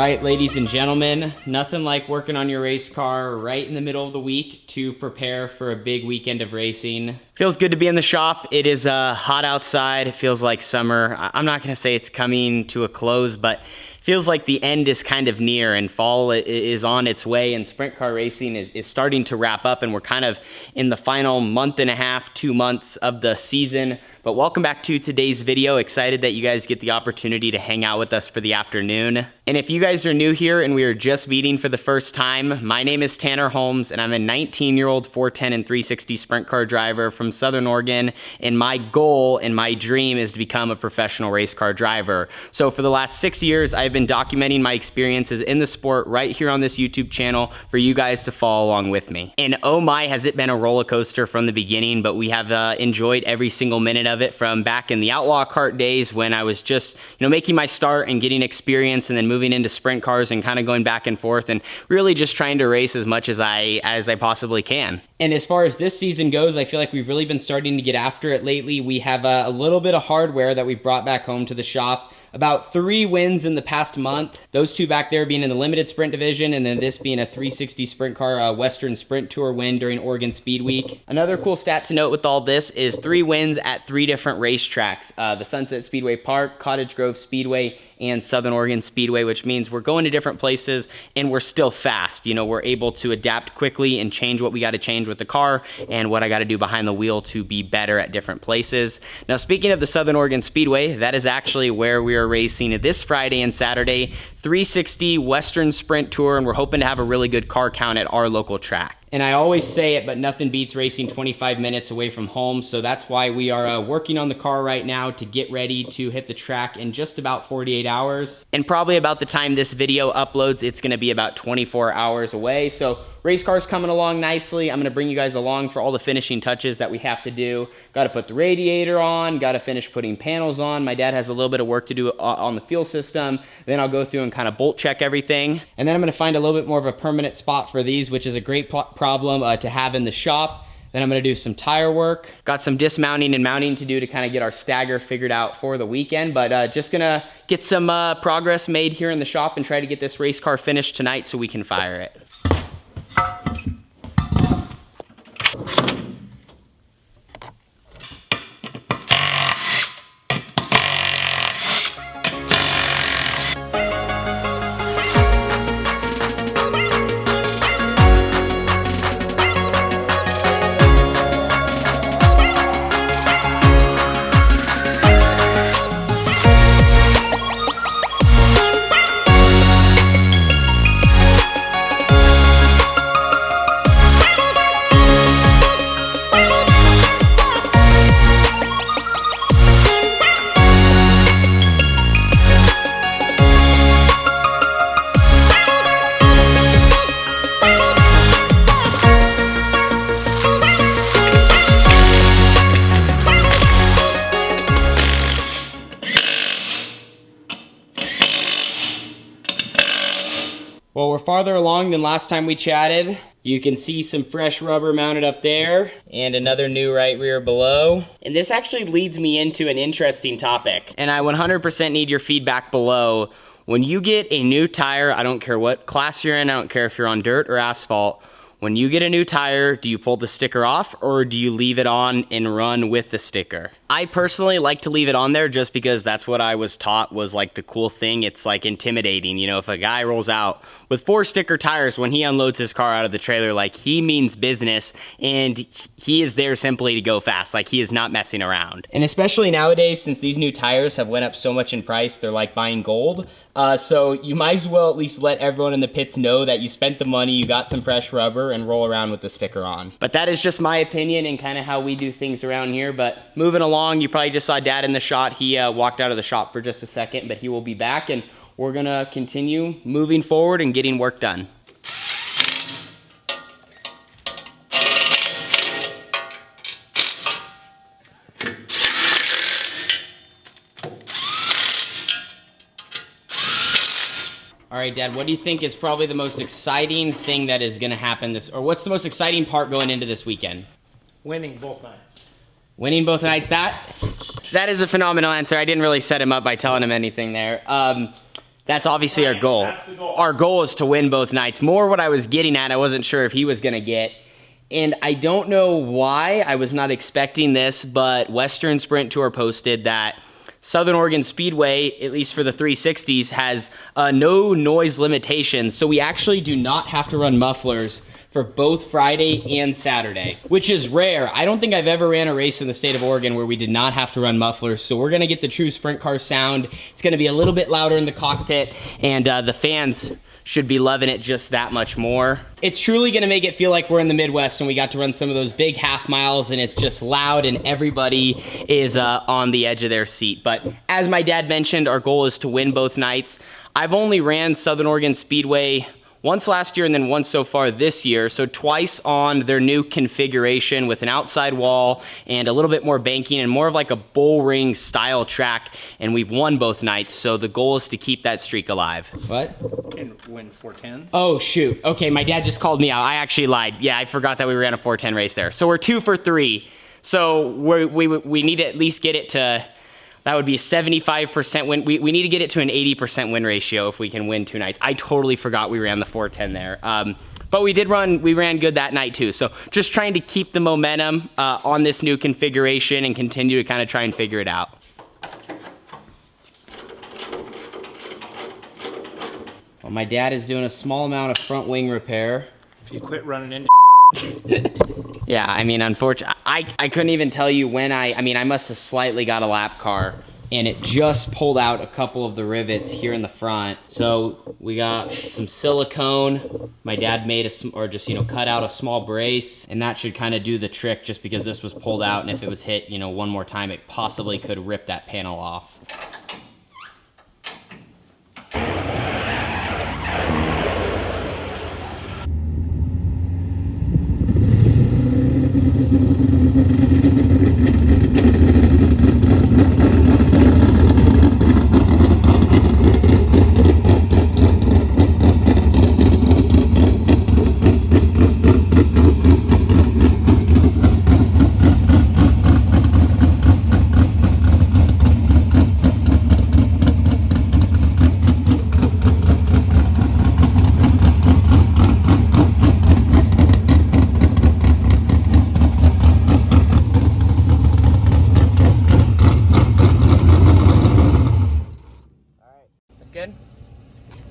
right, ladies and gentlemen, nothing like working on your race car right in the middle of the week to prepare for a big weekend of racing. Feels good to be in the shop. It is hot outside. It feels like summer. I'm not going to say it's coming to a close, but feels like the end is kind of near and fall is on its way, and sprint car racing is starting to wrap up, and we're kind of in the final month and a half, 2 months of the season. But welcome back to today's video. Excited that you guys get the opportunity to hang out with us for the afternoon. And if you guys are new here and we are just meeting for the first time, my name is Tanner Holmes and I'm a 19-year-old 410 and 360 sprint car driver from Southern Oregon. And my goal and my dream is to become a professional race car driver. So for the last 6 years, I've been documenting my experiences in the sport right here on this YouTube channel for you guys to follow along with me. And oh my, has it been a roller coaster from the beginning, but we have enjoyed every single minute of it, from back in the outlaw kart days when I was just, making my start and getting experience, and then moving into sprint cars and kind of going back and forth and really just trying to race as much as I possibly can. And as far as this season goes, I feel like we've really been starting to get after it lately. We have a little bit of hardware that we've brought back home to the shop. About 3 wins in the past month. Those 2 back there being in the limited sprint division, and then this being a 360 sprint car Western Sprint Tour win during Oregon Speed Week. Another cool stat to note with all this is 3 wins at 3 different racetracks. The Sunset Speedway Park, Cottage Grove Speedway, and Southern Oregon Speedway, which means we're going to different places and we're still fast. We're able to adapt quickly and change what we got to change with the car and what I got to do behind the wheel to be better at different places. Now, speaking of the Southern Oregon Speedway, that is actually where we are racing this Friday and Saturday, 360 Western Sprint Tour, and we're hoping to have a really good car count at our local track. And I always say it, but nothing beats racing 25 minutes away from home, so that's why we are working on the car right now to get ready to hit the track in just about 48 hours. And probably about the time this video uploads, it's going to be about 24 hours away, so race car's coming along nicely. I'm going to bring you guys along for all the finishing touches that we have to do. Got to put the radiator on, got to finish putting panels on. My dad has a little bit of work to do on the fuel system. Then I'll go through and kind of bolt check everything. And then I'm going to find a little bit more of a permanent spot for these, which is a great problem to have in the shop. Then I'm going to do some tire work. Got some dismounting and mounting to do to kind of get our stagger figured out for the weekend. But just going to get some progress made here in the shop and try to get this race car finished tonight so we can fire it. Well, we're farther along than last time we chatted. You can see some fresh rubber mounted up there and another new right rear below. And this actually leads me into an interesting topic. And I 100% need your feedback below. When you get a new tire, I don't care what class you're in, I don't care if you're on dirt or asphalt, when you get a new tire, do you pull the sticker off or do you leave it on and run with the sticker? I personally like to leave it on there just because that's what I was taught was like the cool thing. It's like intimidating. If a guy rolls out with 4 sticker tires when he unloads his car out of the trailer, like he means business and he is there simply to go fast. Like he is not messing around. And especially nowadays, since these new tires have went up so much in price, they're like buying gold. So you might as well at least let everyone in the pits know that you spent the money, you got some fresh rubber, and roll around with the sticker on. But that is just my opinion and kind of how we do things around here. But moving along, you probably just saw Dad in the shot. He walked out of the shop for just a second, but he will be back, and we're gonna continue moving forward and getting work done. All right, Dad, what do you think is probably the most exciting thing that is going to happen or what's the most exciting part going into this weekend? Winning both nights. Winning both nights. That is a phenomenal answer. I didn't really set him up by telling him anything there. That's obviously our goal. That's the goal. Our goal is to win both nights. More what I was getting at, I wasn't sure if he was gonna get. And I don't know why, I was not expecting this, but Western Sprint Tour posted that Southern Oregon Speedway, at least for the 360s, has no noise limitations. So we actually do not have to run mufflers for both Friday and Saturday, which is rare. I don't think I've ever ran a race in the state of Oregon where we did not have to run mufflers. So we're gonna get the true sprint car sound. It's gonna be a little bit louder in the cockpit, and the fans should be loving it just that much more. It's truly gonna make it feel like we're in the Midwest and we got to run some of those big half miles, and it's just loud and everybody is on the edge of their seat. But as my dad mentioned, our goal is to win both nights. I've only ran Southern Oregon Speedway once last year and then once so far this year, so twice on their new configuration with an outside wall and a little bit more banking and more of like a bull ring style track, and we've won both nights, so the goal is to keep that streak alive. What? And win 410s. Oh shoot, okay, my dad just called me out. I actually lied. Yeah, I forgot that we ran a 410 race there. So we're 2 for 3. So we need to at least get it to, that would be a 75% win. We need to get it to an 80% win ratio if we can win 2 nights. I totally forgot we ran the 410 there. But we ran good that night too. So just trying to keep the momentum on this new configuration and continue to kind of try and figure it out. Well, my dad is doing a small amount of front wing repair. If you quit running into Yeah, I mean, unfortunately, I couldn't even tell you when I must have slightly got a lap car, and it just pulled out a couple of the rivets here in the front. So we got some silicone. My dad made cut out a small brace, and that should kind of do the trick just because this was pulled out, and if it was hit, one more time, it possibly could rip that panel off.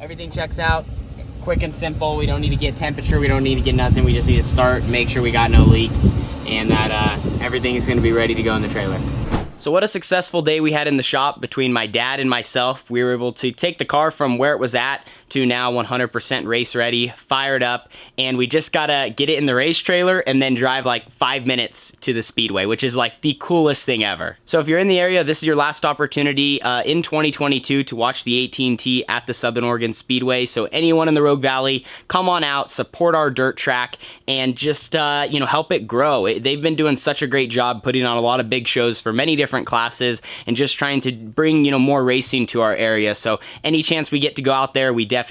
Everything checks out, quick and simple. We don't need to get temperature, we don't need to get nothing. We just need to start, make sure we got no leaks, and that everything is gonna be ready to go in the trailer. So what a successful day we had in the shop between my dad and myself. We were able to take the car from where it was at to now 100% race ready, fired up, and we just gotta get it in the race trailer and then drive like 5 minutes to the speedway, which is like the coolest thing ever. So if you're in the area, this is your last opportunity in 2022 to watch the 18T at the Southern Oregon Speedway. So anyone in the Rogue Valley, come on out, support our dirt track, and just help it grow. They've been doing such a great job putting on a lot of big shows for many different classes and just trying to bring more racing to our area. So any chance we get to go out there, we definitely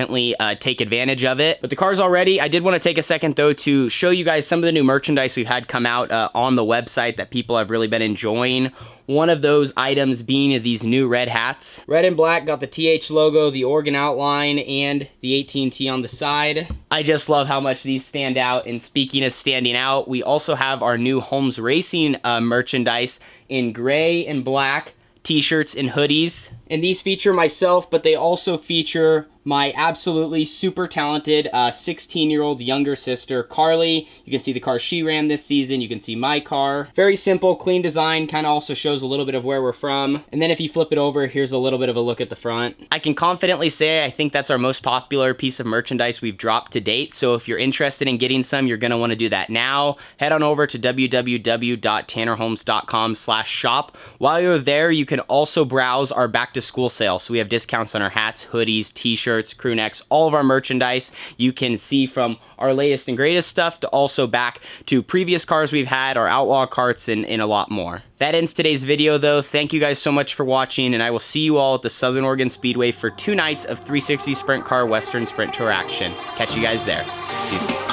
take advantage of it. But the car's all ready. I did want to take a second though to show you guys some of the new merchandise we've had come out on the website that people have really been enjoying. One of those items being these new red hats. Red and black, got the TH logo, the Oregon outline, and the 18T on the side. I just love how much these stand out, and speaking of standing out, we also have our new Holmes Racing merchandise in gray and black, t-shirts and hoodies. And these feature myself, but they also feature my absolutely super talented 16-year-old younger sister, Carly. You can see the car she ran this season. You can see my car. Very simple, clean design, kind of also shows a little bit of where we're from. And then if you flip it over, here's a little bit of a look at the front. I can confidently say I think that's our most popular piece of merchandise we've dropped to date. So if you're interested in getting some, you're gonna wanna do that now. Head on over to www.tannerholmes.com/shop. While you're there, you can also browse our back to school sale. So we have discounts on our hats, hoodies, t-shirts, crew necks, all of our merchandise. You can see from our latest and greatest stuff to also back to previous cars we've had, our outlaw carts, and a lot more. That ends today's video though. Thank you guys so much for watching, and I will see you all at the Southern Oregon Speedway for 2 nights of 360 Sprint Car Western Sprint Tour action. Catch you guys there. Peace.